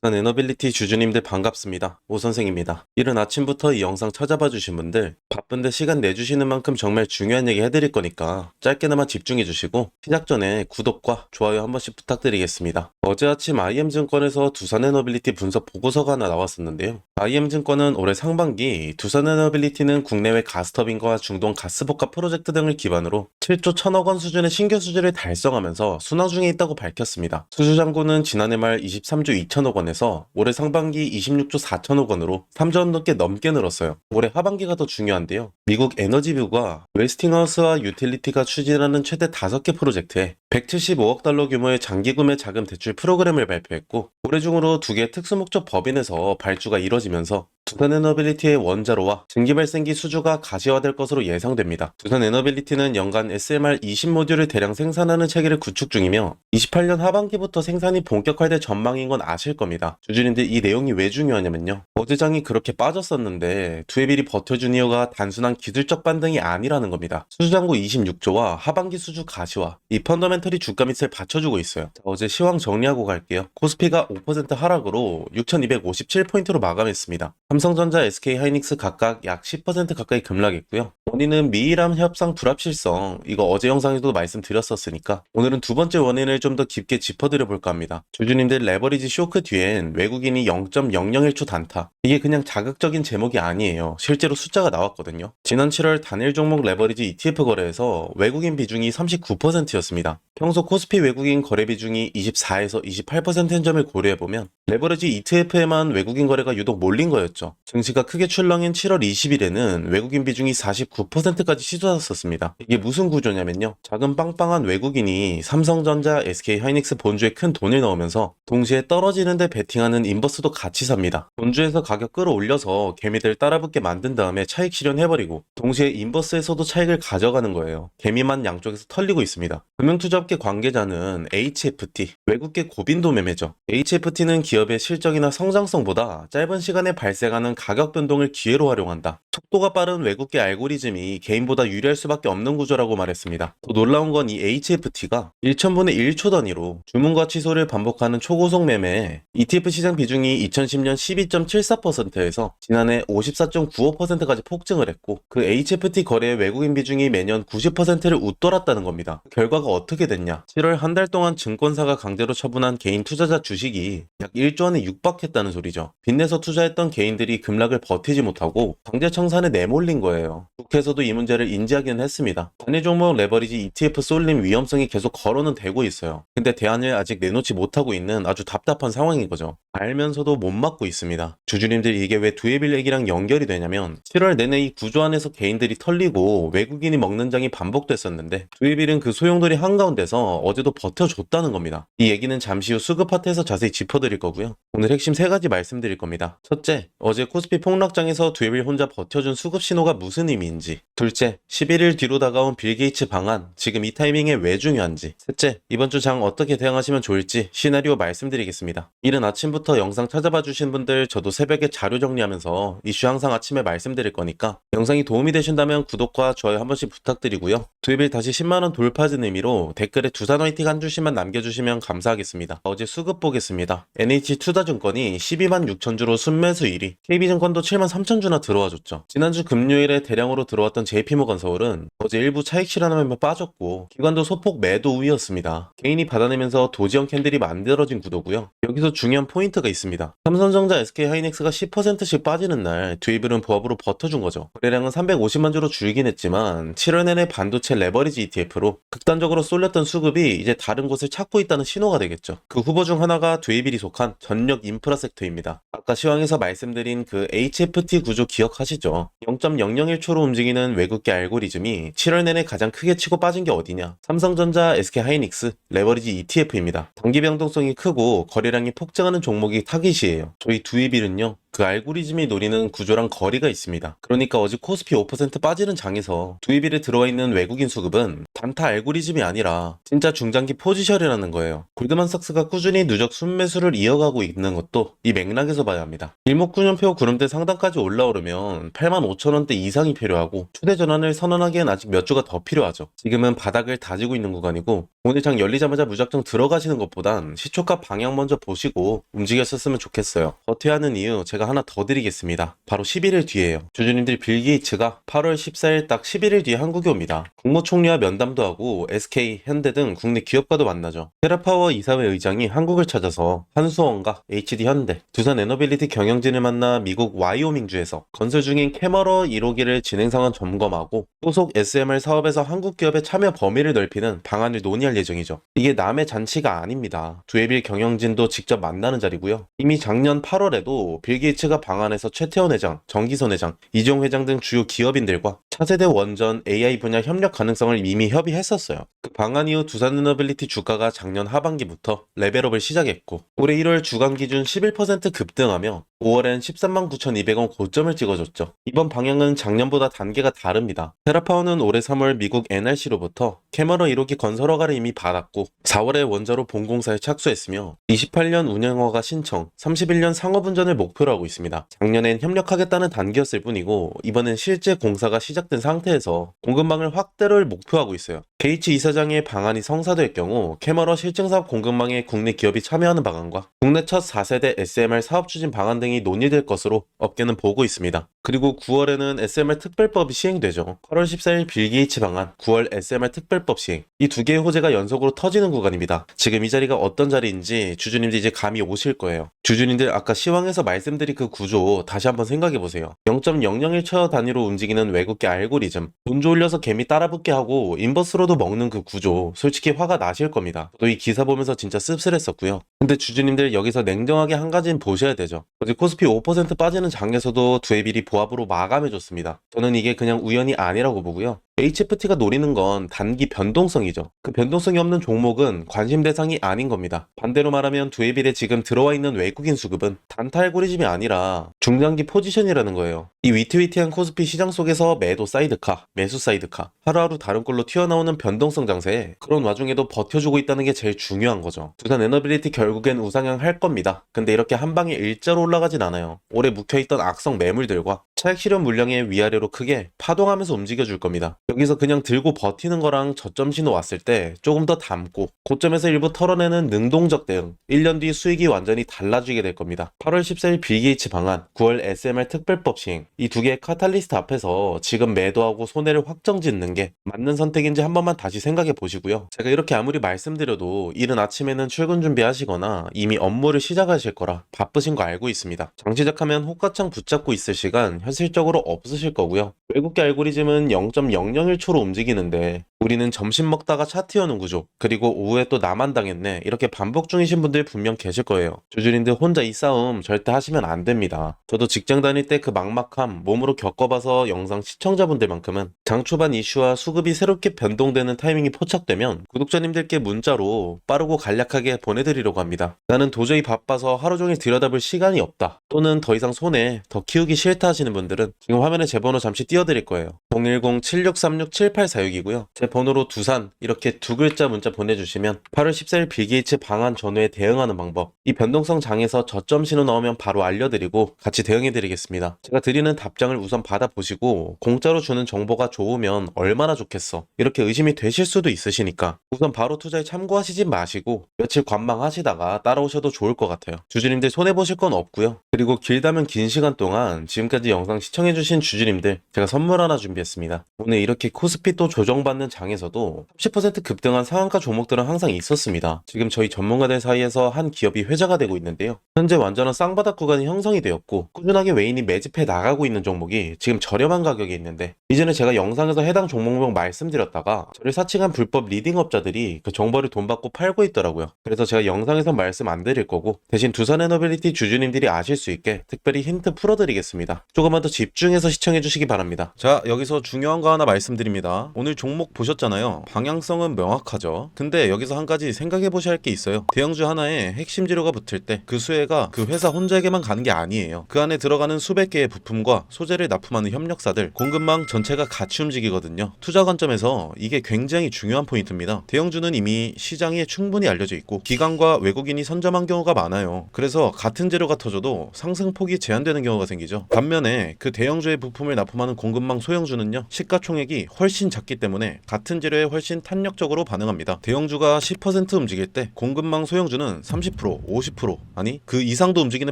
두산 에너빌리티 주주님들 반갑습니다. 오 선생입니다. 이른 아침부터 이 영상 찾아봐 주신 분들 바쁜데 시간 내주시는 만큼 정말 중요한 얘기 해드릴 거니까 짧게나마 집중해 주시고 시작 전에 구독과 좋아요 한 번씩 부탁드리겠습니다. 어제 아침 IM증권에서 두산 에너빌리티 분석 보고서가 하나 나왔었는데요. IM증권은 올해 상반기 두산 에너빌리티는 국내외 가스터빈과 중동 가스복합 프로젝트 등을 기반으로 7조 1천억 원 수준의 신규 수주를 달성하면서 순항 중에 있다고 밝혔습니다. 수주 잔고는 지난해 말 23조 2천억 원에서 올해 상반기 26조 4천억 원으로 3조 원 넘게 늘었어요. 올해 하반기가 더 중요한데요. 미국 에너지뷰가 웨스팅하우스와 유틸리티가 추진하는 최대 5개 프로젝트에 175억 달러 규모의 장기구매 자금 대출 프로그램을 발표했고 올해 중으로 2개 특수목적 법인에서 발주가 이뤄지면서 두산 에너빌리티의 원자로와 증기 발생기 수주가 가시화될 것으로 예상됩니다. 두산 에너빌리티는 연간 SMR 20모듈을 대량 생산하는 체계를 구축 중이며 28년 하반기부터 생산이 본격화될 전망인 건 아실 겁니다. 주주님들 이 내용이 왜 중요하냐면요. 어제장이 그렇게 빠졌었는데 두에빌이 버텨준 이유가 단순한 기술적 반등이 아니라는 겁니다. 수주잔고 26조와 하반기 수주 가시화, 이 펀더멘털이 주가 밑을 받쳐주고 있어요. 자, 어제 시황 정리하고 갈게요. 코스피가 5% 하락으로 6,257포인트로 마감했습니다. 삼성전자, SK하이닉스 각각 약 10% 가까이 급락했고요. 원인은 미이람 협상 불합실성, 이거 어제 영상에도 말씀드렸었으니까 오늘은 두 번째 원인을 좀 더 깊게 짚어드려 볼까 합니다. 주주님들 레버리지 쇼크 뒤엔 외국인이 0.001초 단타, 이게 그냥 자극적인 제목이 아니에요. 실제로 숫자가 나왔거든요. 지난 7월 단일 종목 레버리지 ETF 거래에서 외국인 비중이 39%였습니다. 평소 코스피 외국인 거래 비중이 24에서 28%인 점을 고려해보면 레버리지 ETF에만 외국인 거래가 유독 몰린 거였죠. 증시가 크게 출렁인 7월 20일에는 외국인 비중이 49%까지 치솟았었습니다. 이게 무슨 구조냐면요. 자금 빵빵한 외국인이 삼성전자, SK하이닉스 본주에 큰 돈을 넣으면서 동시에 떨어지는데 베팅하는 인버스도 같이 삽니다. 본주에서 가격 끌어올려서 개미들 따라붙게 만든 다음에 차익 실현해버리고 동시에 인버스에서도 차익을 가져가는 거예요. 개미만 양쪽에서 털리고 있습니다. 금융투자업계 관계자는 HFT, 외국계 고빈도 매매죠. HFT는 기업의 실적이나 성장성보다 짧은 시간에 발생하는 가격 변동을 기회로 활용한다. 속도가 빠른 외국계 알고리즘이 개인보다 유리할 수밖에 없는 구조라고 말했습니다. 더 놀라운 건 이 HFT가 1000분의 1초 단위로 주문과 취소를 반복하는 초고속 매매에 ETF 시장 비중이 2010년 12.74%에서 지난해 54.95%까지 폭증을 했고 그 HFT 거래의 외국인 비중이 매년 90%를 웃돌았다는 겁니다. 결과가 어떻게 됐냐? 7월 한 달 동안 증권사가 강제로 처분한 개인 투자자 주식이 약 1조 원에 육박했다는 소리죠. 빚내서 투자했던 개인들이 급락을 버티지 못하고 강제 청산에 내몰린 거예요. 국회에서도 이 문제를 인지하기는 했습니다. 단일 종목 레버리지 ETF 쏠림 위험성이 계속 거론은 되고 있어요. 근데 대안을 아직 내놓지 못하고 있는 아주 답답한 상황인 거죠. 알면서도 못 막고 있습니다. 주주님들 이게 왜 두에빌 얘기랑 연결이 되냐면 7월 내내 이 구조 안에서 개인들이 털리고 외국인이 먹는 장이 반복됐었는데 두에빌은 그 소용돌이 한가운데서 어제도 버텨줬다는 겁니다. 이 얘기는 잠시 후 수급 파트에서 자세히 짚어드릴 거고요. 오늘 핵심 3가지 말씀드릴 겁니다. 첫째, 어제 코스피 폭락장에서 두에빌 혼자 버텨준 수급 신호가 무슨 의미인지. 둘째, 11일 뒤로 다가온 빌 게이츠 방안, 지금 이 타이밍에 왜 중요한지. 셋째, 이번 주 장 어떻게 대응하시면 좋을지 시나리오 말씀드리겠습니다. 이른 아침부터 영상 찾아봐 주신 분들 저도 새벽에 자료 정리하면서 이슈 항상 아침에 말씀드릴 거니까 영상이 도움이 되신다면 구독과 좋아요 한 번씩 부탁드리고요. 두에빌 다시 10만원 돌파진 의미로 댓글에 두산 화이팅 한 줄씩만 남겨주시면 감사하겠습니다. 어제 수급 보겠습니다. NH투자증권이 12만 6천 주로 순매수 1위, KB증권도 7만 3천 주나 들어와줬죠. 지난주 금요일에 대량으로 들어왔던 JP모건서울은 어제 일부 차익 실현하면 빠졌고 기관도 소폭 매도 우위였습니다. 개인이 받아내면서 도지형 캔들이 만들어진 구도고요. 여기서 중요한 포인트가 있습니다. 삼성전자, SK하이닉스가 10%씩 빠지는 날 두에빌은 부합으로 버텨준 거죠. 거래량은 350만 주로 줄긴 했지만 7월 내내 반도체 레버리지 ETF로 극단적으로 쏠렸던 수급이 이제 다른 곳을 찾고 있다는 신호가 되겠죠. 그 후보 중 하나가 두에빌이 속한 전력 인프라 섹터입니다. 아까 시황에서 말씀드린 그 HFT 구조 기억하시죠? 0.001초로 움직이는 외국계 알고리즘이 7월 내내 가장 크게 치고 빠진 게 어디냐? 삼성전자, SK하이닉스, 레버리지 ETF입니다. 단기 변동성이 크고 거래량이 폭증하는 종목이 타깃이에요. 저희 두에빌은요, 그 알고리즘이 노리는 구조랑 거리가 있습니다. 그러니까 어제 코스피 5% 빠지는 장에서 두입일에 들어와 있는 외국인 수급은 단타 알고리즘이 아니라 진짜 중장기 포지션이라는 거예요. 골드만삭스가 꾸준히 누적 순매수를 이어가고 있는 것도 이 맥락에서 봐야 합니다. 일목균형표 구름대 상단까지 올라오려면 85,000원대 이상이 필요하고 추세 전환을 선언하기엔 아직 몇 주가 더 필요하죠. 지금은 바닥을 다지고 있는 구간이고 오늘 장 열리자마자 무작정 들어가시는 것보단 시초가 방향 먼저 보시고 움직였었으면 좋겠어요. 버텨야 하는 이유 제가 하나 더 드리겠습니다. 바로 11일 뒤에요. 주주님들 빌 게이츠가 8월 14일 딱 11일 뒤에 한국에 옵니다. 국무총리와 면담도 하고 SK, 현대 등 국내 기업과도 만나죠. 테라파워 이사회 의장이 한국을 찾아서 한수원과 HD 현대, 두산 에너빌리티 경영진을 만나 미국 와이오밍주에서 건설 중인 캐머러 1호기를 진행 상황 점검하고 소속 SMR 사업에서 한국 기업의 참여 범위를 넓히는 방안을 논의할 예정이죠. 이게 남의 잔치가 아닙니다. 두해빌 경영진도 직접 만나는 자리고요. 이미 작년 8월에도 빌 게이츠가 방한해서 최태원 회장, 정기선 회장, 이종 회장 등 주요 기업인들과 차세대 원전 AI 분야 협력 가능성을 이미 협의했었어요. 그 방한 이후 두산에너빌리티 주가가 작년 하반기부터 레벨업을 시작했고 올해 1월 주간 기준 11% 급등하며 5월엔 139,200원 고점을 찍어줬죠. 이번 방향은 작년보다 단계가 다릅니다. 테라파워는 올해 3월 미국 NRC로부터 캐머러 1호기 건설 허가를 이미 받았고 4월에 원자로 본공사에 착수했으며 28년 운영허가 신청, 31년 상업운전을 목표로 하고 있습니다. 작년엔 협력하겠다는 단계였을 뿐이고 이번엔 실제 공사가 시작된 상태에서 공급망을 확대를 목표하고 있어요. 게이츠 이사장의 방안이 성사될 경우 캐머러 실증사업 공급망에 국내 기업이 참여하는 방안과 국내 첫 4세대 SMR 사업 추진 방안 등이 논의될 것으로 업계는 보고 있습니다. 그리고 9월에는 SMR 특별법이 시행되죠. 8월 14일 빌 게이츠 방안, 9월 SMR 특별법 시행. 이 두 개의 호재가 연속으로 터지는 구간입니다. 지금 이 자리가 어떤 자리인지 주주님들 이제 감이 오실 거예요. 주주님들 아까 시황에서 말씀드린 그 구조 다시 한번 생각해보세요. 0.001초 단위로 움직이는 외국계 알고리즘, 돈 올려서 개미 따라붙게 하고 인버스로도 먹는 그 구조 솔직히 화가 나실 겁니다. 저도 이 기사 보면서 진짜 씁쓸했었고요. 근데 주주님들 여기서 냉정하게 한 가지는 보셔야 되죠. 어제 코스피 5% 빠지는 장에서도 두해빌이 보합으로 마감해줬습니다. 저는 이게 그냥 우연이 아니라고 보고요. HFT가 노리는 건 단기 변동성이죠. 그 변동성이 없는 종목은 관심 대상이 아닌 겁니다. 반대로 말하면 두해빌에 지금 들어와 있는 외국인 수급은 단타 알고리즘이 아니라 중장기 포지션이라는 거예요. 이 위태위태한 코스피 시장 속에서 매도 사이드카, 매수 사이드카, 하루하루 다른 꼴로 튀어나오는 변동성 장세에 그런 와중에도 버텨주고 있다는 게 제일 중요한 거죠. 두산 에너빌리티 결국엔 우상향 할 겁니다. 근데 이렇게 한 방에 일자로 올라가진 않아요. 오래 묵혀있던 악성 매물들과 차익 실현 물량의 위아래로 크게 파동하면서 움직여줄 겁니다. 여기서 그냥 들고 버티는 거랑 저점 신호 왔을 때 조금 더 담고 고점에서 일부 털어내는 능동적 대응, 1년 뒤 수익이 완전히 달라지게 될 겁니다. 8월 14일 빌 게이츠 방안, 9월 SMR 특별법 시행, 이 두 개의 카탈리스트 앞에서 지금 매도하고 손해를 확정짓는 게 맞는 선택인지 한 번만 다시 생각해 보시고요. 제가 이렇게 아무리 말씀드려도 이른 아침에는 출근 준비하시거나 이미 업무를 시작하실 거라 바쁘신 거 알고 있습니다. 장 시작하면 호가창 붙잡고 있을 시간 현실적으로 없으실 거고요. 외국계 알고리즘은 0.001초로 움직이는데 우리는 점심 먹다가 차트 여는 구조, 그리고 오후에 또 나만 당했네 이렇게 반복 중이신 분들 분명 계실 거예요. 주주님들 혼자 이 싸움 절대 하시면 안 됩니다. 저도 직장 다닐 때 그 막막함 몸으로 겪어봐서 영상 시청자분들만큼은 장 초반 이슈와 수급이 새롭게 변동되는 타이밍이 포착되면 구독자님들께 문자로 빠르고 간략하게 보내드리려고 합니다. 나는 도저히 바빠서 하루 종일 들여다볼 시간이 없다, 또는 더 이상 손해 더 키우기 싫다 하시는 분들은 지금 화면에 제 번호 잠시 띄워드릴 거예요. 010-7636-7846이고요. 제 번호로 두산 이렇게 두 글자 문자 보내주시면 8월 14일 빌 게이츠 방한 전후에 대응하는 방법, 이 변동성 장에서 저점 신호 나오면 바로 알려드리고 같이 대응해드리겠습니다. 제가 드리는 답장을 우선 받아보시고 공짜로 주는 정보가 좋으면 얼마나 좋겠어 이렇게 의심이 되실 수도 있으시니까 우선 바로 투자에 참고하시지 마시고 며칠 관망하시다가 따라오셔도 좋을 것 같아요. 주주님들 손해보실 건 없고요. 그리고 길다면 긴 시간 동안 지금까지 영상 시청해주신 주주님들 제가 선물 하나 준비했습니다. 오늘 이렇게 코스피 또 조정받는 장에서도 30% 급등한 상한가 종목들은 항상 있었습니다. 지금 저희 전문가들 사이에서 한 기업이 회자가 되고 있는데요. 현재 완전한 쌍바닥 구간이 형성이 되었고 꾸준하게 외인이 매집해 나가고 있는 종목이 지금 저렴한 가격에 있는데 이전에 제가 영상에서 해당 종목명 말씀드렸다가 저를 사칭한 불법 리딩업자들이 그 정보를 돈 받고 팔고 있더라고요. 그래서 제가 영상에서 말씀 안 드릴 거고 대신 두산에너빌리티 주주님들이 아실 수 있게 특별히 힌트 풀어드리겠습니다. 조금만 더 집중해서 시청해 주시기 바랍니다. 자, 여기서 중요한 거 하나 말씀 말씀드립니다. 오늘 종목 보셨잖아요. 방향성은 명확하죠. 근데 여기서 한 가지 생각해 보셔야 할 게 있어요. 대형주 하나에 핵심 재료가 붙을 때 그 수혜가 그 회사 혼자에게만 가는 게 아니에요. 그 안에 들어가는 수백 개의 부품과 소재를 납품하는 협력사들, 공급망 전체가 같이 움직이거든요. 투자 관점에서 이게 굉장히 중요한 포인트입니다. 대형주는 이미 시장에 충분히 알려져 있고 기관과 외국인이 선점한 경우가 많아요. 그래서 같은 재료가 터져도 상승폭이 제한되는 경우가 생기죠. 반면에 그 대형주의 부품을 납품하는 공급망 소형주는요, 시가총액이 훨씬 작기 때문에 같은 재료에 훨씬 탄력적으로 반응합니다. 대형주가 10% 움직일 때 공급망 소형주는 30%, 50% 아니 그 이상도 움직이는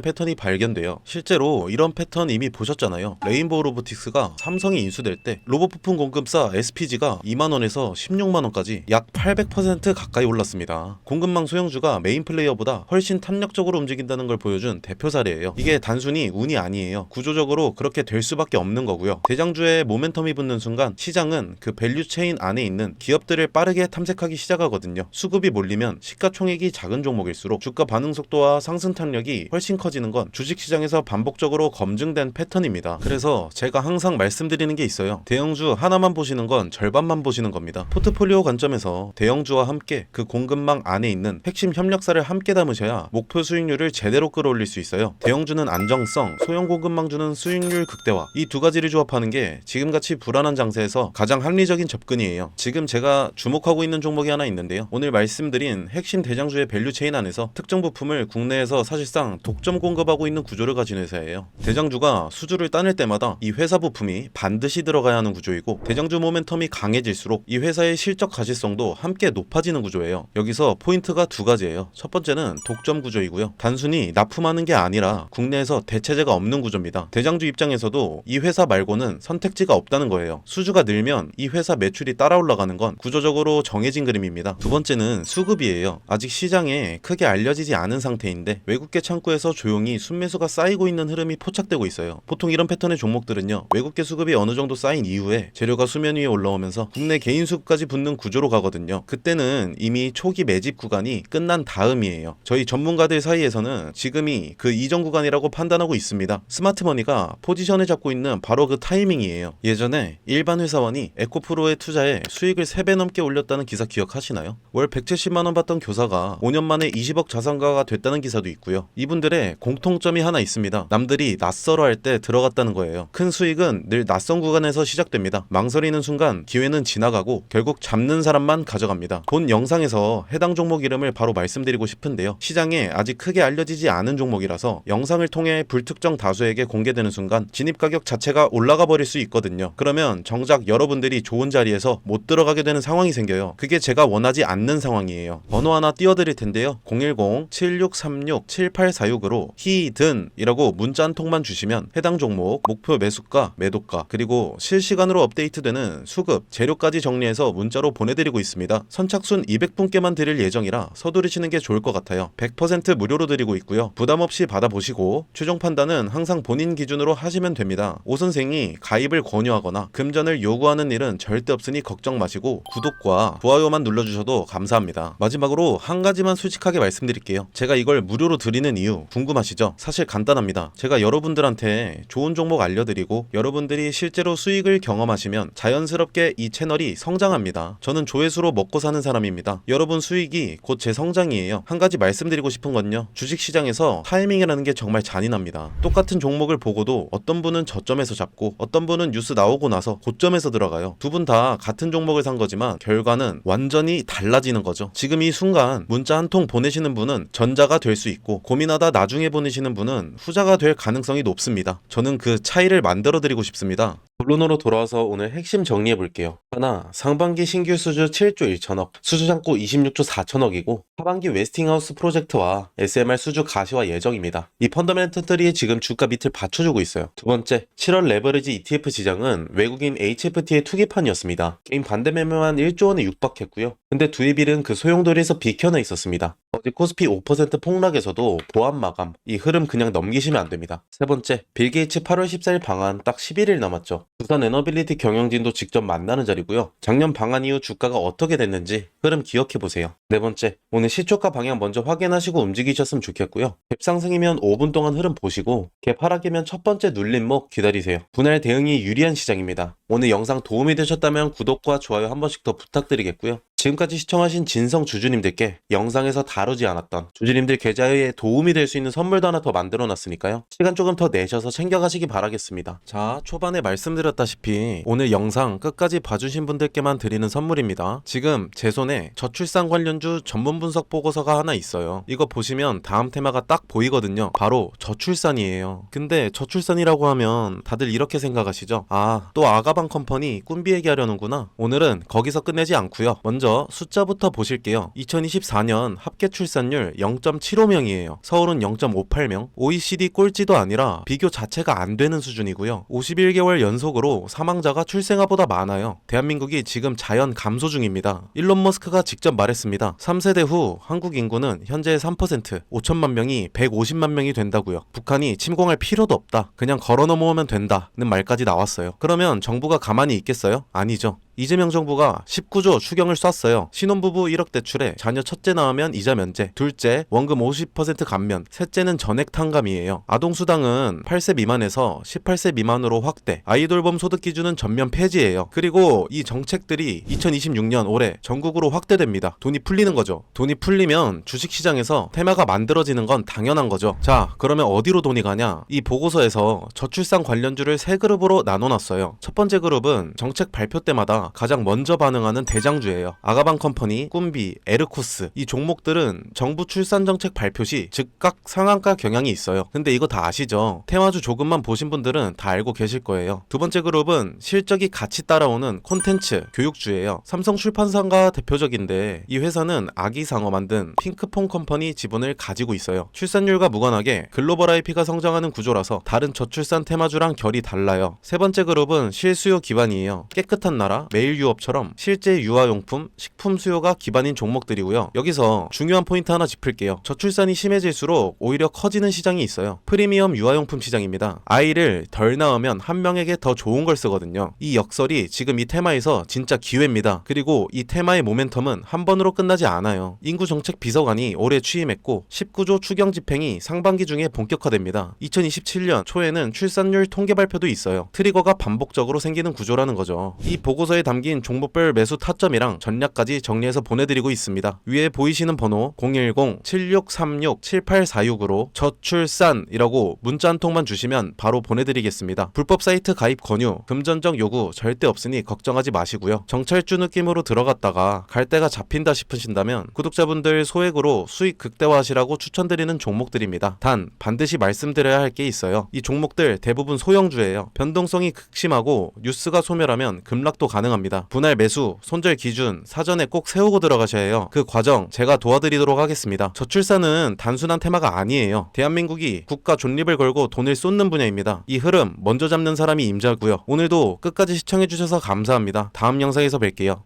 패턴이 발견돼요. 실제로 이런 패턴 이미 보셨잖아요. 레인보우 로보틱스가 삼성이 인수될 때 로봇 부품 공급사 SPG가 2만원에서 16만원까지 약 800% 가까이 올랐습니다. 공급망 소형주가 메인 플레이어보다 훨씬 탄력적으로 움직인다는 걸 보여준 대표 사례예요. 이게 단순히 운이 아니에요. 구조적으로 그렇게 될 수밖에 없는 거고요. 대장주에 모멘텀이 붙는 순간 시장은 그 밸류 체인 안에 있는 기업들을 빠르게 탐색하기 시작하거든요. 수급이 몰리면 시가총액이 작은 종목일수록 주가 반응 속도와 상승 탄력이 훨씬 커지는 건 주식시장에서 반복적으로 검증된 패턴입니다. 그래서 제가 항상 말씀드리는 게 있어요. 대형주 하나만 보시는 건 절반만 보시는 겁니다. 포트폴리오 관점에서 대형주와 함께 그 공급망 안에 있는 핵심 협력사를 함께 담으셔야 목표 수익률을 제대로 끌어올릴 수 있어요. 대형주는 안정성, 소형 공급망주는 수익률 극대화, 이 두 가지를 조합하는 게 지금같이 불안한 장세에서 가장 합리적인 접근이에요. 지금 제가 주목하고 있는 종목이 하나 있는데요. 오늘 말씀드린 핵심 대장주의 밸류체인 안에서 특정 부품을 국내에서 사실상 독점 공급하고 있는 구조를 가진 회사예요. 대장주가 수주를 따낼 때마다 이 회사 부품이 반드시 들어가야 하는 구조이고, 대장주 모멘텀이 강해질수록 이 회사의 실적 가시성도 함께 높아지는 구조예요. 여기서 포인트가 두 가지예요. 첫 번째는 독점 구조이고요. 단순히 납품하는 게 아니라 국내에서 대체제가 없는 구조입니다. 대장주 입장에서도 이 회사 말고는 선택지가 없다는 거예요. 수주가 늘면 이 회사 매출이 따라 올라가는 건 구조적으로 정해진 그림입니다. 두 번째는 수급이에요. 아직 시장에 크게 알려지지 않은 상태인데 외국계 창구에서 조용히 순매수가 쌓이고 있는 흐름이 포착되고 있어요. 보통 이런 패턴의 종목들은요, 외국계 수급이 어느 정도 쌓인 이후에 재료가 수면 위에 올라오면서 국내 개인 수급까지 붙는 구조로 가거든요. 그때는 이미 초기 매집 구간이 끝난 다음이에요. 저희 전문가들 사이에서는 지금이 그 이전 구간이라고 판단하고 있습니다. 스마트머니가 포지션을 잡고 있는 바로 그 타이밍이에요. 예전에 일반 회사원이 에코프로에 투자해 수익을 3배 넘게 올렸다는 기사 기억하시나요? 월 170만원 받던 교사가 5년 만에 20억 자산가가 됐다는 기사도 있고요. 이분들의 공통점이 하나 있습니다. 남들이 낯설어 할 때 들어갔다는 거예요. 큰 수익은 늘 낯선 구간에서 시작됩니다. 망설이는 순간 기회는 지나가고 결국 잡는 사람만 가져갑니다. 본 영상에서 해당 종목 이름을 바로 말씀드리고 싶은데요. 시장에 아직 크게 알려지지 않은 종목이라서 영상을 통해 불특정 다수에게 공개되는 순간 진입 가격 자체가 올라가 버릴 수 있거든요. 그러면 정작 여러분들이 좋은 자리에서 못 들어가게 되는 상황이 생겨요. 그게 제가 원하지 않는 상황이에요. 번호 하나 띄워드릴 텐데요. 010-7636-7846으로 히든이라고 문자 한 통만 주시면 해당 종목 목표 매수가, 매도가, 그리고 실시간으로 업데이트되는 수급, 재료까지 정리해서 문자로 보내드리고 있습니다. 선착순 200분께만 드릴 예정이라 서두르시는 게 좋을 것 같아요. 100% 무료로 드리고 있고요. 부담 없이 받아보시고 최종 판단은 항상 본인 기준으로 하시면 됩니다. 오 선생이 가입을 권유하거나 금전을 요구하는 일은 절대 없으니 걱정 마시고 구독과 좋아요만 눌러주셔도 감사합니다. 마지막으로 한 가지만 솔직하게 말씀드릴게요. 제가 이걸 무료로 드리는 이유 궁금하시죠? 사실 간단합니다. 제가 여러분들한테 좋은 종목 알려드리고 여러분들이 실제로 수익을 경험하시면 자연스럽게 이 채널이 성장합니다. 저는 조회수로 먹고 사는 사람입니다. 여러분 수익이 곧 제 성장이에요. 한 가지 말씀드리고 싶은 건요, 주식시장에서 타이밍이라는 게 정말 잔인합니다. 똑같은 종목을 보고도 어떤 분은 저점에서 잡고 어떤 분은 뉴스 나오고 나서 고점에서 들어가요. 두 분 다 같은 종목을 산 거지만 결과는 완전히 달라지는 거죠. 지금 이 순간 문자 한 통 보내시는 분은 전자가 될 수 있고 고민하다 나중에 보내시는 분은 후자가 될 가능성이 높습니다. 저는 그 차이를 만들어 드리고 싶습니다. 본론으로 돌아와서 오늘 핵심 정리해 볼게요. 하나, 상반기 신규 수주 7조 1천억, 수주 잔고 26조 4천억이고 하반기 웨스팅하우스 프로젝트와 SMR 수주 가시화 예정입니다. 이 펀더멘털들이 지금 주가 밑을 받쳐주고 있어요. 두 번째, 7월 레버리지 ETF 시장은 외국인 HFT의 투기판이었습니다. 게임 반대 매매만 1조 원에 육박했고요. 근데 두입일은 그 소용돌이에서 비켜나 있었습니다. 어제 코스피 5% 폭락에서도 보합 마감, 이 흐름 그냥 넘기시면 안 됩니다. 세 번째, 빌 게이츠 8월 14일 방한 딱 11일 남았죠. 두산 에너빌리티 경영진도 직접 만나는 자리고요. 작년 방한 이후 주가가 어떻게 됐는지 흐름 기억해보세요. 네 번째, 오늘 시초가 방향 먼저 확인하시고 움직이셨으면 좋겠고요. 갭 상승이면 5분 동안 흐름 보시고 갭 하락이면 첫 번째 눌림목 기다리세요. 분할 대응이 유리한 시장입니다. 오늘 영상 도움이 되셨다면 구독과 좋아요 한 번씩 더 부탁드리겠고요. 지금까지 시청하신 진성 주주님들께 영상에서 다루지 않았던 주주님들 계좌에 도움이 될 수 있는 선물도 하나 더 만들어놨으니까요. 시간 조금 더 내셔서 챙겨가시기 바라겠습니다. 자, 초반에 말씀드렸다시피 오늘 영상 끝까지 봐주신 분들께만 드리는 선물입니다. 지금 제 손에 저출산 관련주 전문 분석 보고서가 하나 있어요. 이거 보시면 다음 테마가 딱 보이거든요. 바로 저출산이에요. 근데 저출산이라고 하면 다들 이렇게 생각하시죠? 아, 또 아가방 컴퍼니 꾼비 얘기하려는구나. 오늘은 거기서 끝내지 않고요. 먼저 숫자부터 보실게요. 2024년 합계 출산율 0.75명이에요. 서울은 0.58명. OECD 꼴찌도 아니라 비교 자체가 안 되는 수준이고요. 51개월 연속으로 사망자가 출생아보다 많아요. 대한민국이 지금 자연 감소 중입니다. 일론 머스크가 직접 말했습니다. 3세대 후 한국 인구는 현재 3%, 5천만 명이 150만 명이 된다고요. 북한이 침공할 필요도 없다. 그냥 걸어 넘어오면 된다는 말까지 나왔어요. 그러면 정부가 가만히 있겠어요? 아니죠. 이재명 정부가 19조 추경을 쐈어요. 신혼부부 1억 대출에 자녀 첫째 낳으면 이자 면제, 둘째 원금 50% 감면, 셋째는 전액 탕감이에요. 아동수당은 8세 미만에서 18세 미만으로 확대, 아이돌봄 소득 기준은 전면 폐지예요. 그리고 이 정책들이 2026년 올해 전국으로 확대됩니다. 돈이 풀리는 거죠. 돈이 풀리면 주식시장에서 테마가 만들어지는 건 당연한 거죠. 자, 그러면 어디로 돈이 가냐? 이 보고서에서 저출산 관련주를 세 그룹으로 나눠놨어요. 첫 번째 그룹은 정책 발표 때마다 가장 먼저 반응하는 대장주예요. 아가방 컴퍼니, 꾼비, 에르코스 이 종목들은 정부 출산 정책 발표 시 즉각 상한가 경향이 있어요. 근데 이거 다 아시죠? 테마주 조금만 보신 분들은 다 알고 계실 거예요. 두 번째 그룹은 실적이 같이 따라오는 콘텐츠, 교육주예요. 삼성출판사가 대표적인데 이 회사는 아기상어 만든 핑크퐁 컴퍼니 지분을 가지고 있어요. 출산율과 무관하게 글로벌 IP가 성장하는 구조라서 다른 저출산 테마주랑 결이 달라요. 세 번째 그룹은 실수요 기반이에요. 깨끗한 나라, 매일 유업처럼 실제 유아용품, 식품 수요가 기반인 종목들이고요. 여기서 중요한 포인트 하나 짚을게요. 저출산이 심해질수록 오히려 커지는 시장이 있어요. 프리미엄 유아용품 시장입니다. 아이를 덜 낳으면 한 명에게 더 좋은 걸 쓰거든요. 이 역설이 지금 이 테마에서 진짜 기회입니다. 그리고 이 테마의 모멘텀은 한 번으로 끝나지 않아요. 인구정책 비서관이 올해 취임했고 19조 추경 집행이 상반기 중에 본격화됩니다. 2027년 초에는 출산율 통계 발표도 있어요. 트리거가 반복적으로 생기는 구조라는 거죠. 이 보고서에 담긴 종목별 매수 타점이랑 전략까지 정리해서 보내드리고 있습니다. 위에 보이시는 번호 010-7636-7846으로 저출산이라고 문자 한 통만 주시면 바로 보내드리겠습니다. 불법 사이트 가입 권유, 금전적 요구 절대 없으니 걱정하지 마시고요. 정찰주 느낌으로 들어갔다가 갈 데가 잡힌다 싶으신다면 구독자분들 소액으로 수익 극대화하시라고 추천드리는 종목들입니다. 단 반드시 말씀드려야 할 게 있어요. 이 종목들 대부분 소형주예요. 변동성이 극심하고 뉴스가 소멸하면 급락도 가능합니다. 분할 매수, 손절 기준 사전에 꼭 세우고 들어가셔야 해요. 그 과정 제가 도와드리도록 하겠습니다. 저출산은 단순한 테마가 아니에요. 대한민국이 국가 존립을 걸고 돈을 쏟는 분야입니다. 이 흐름 먼저 잡는 사람이 임자고요. 오늘도 끝까지 시청해주셔서 감사합니다. 다음 영상에서 뵐게요.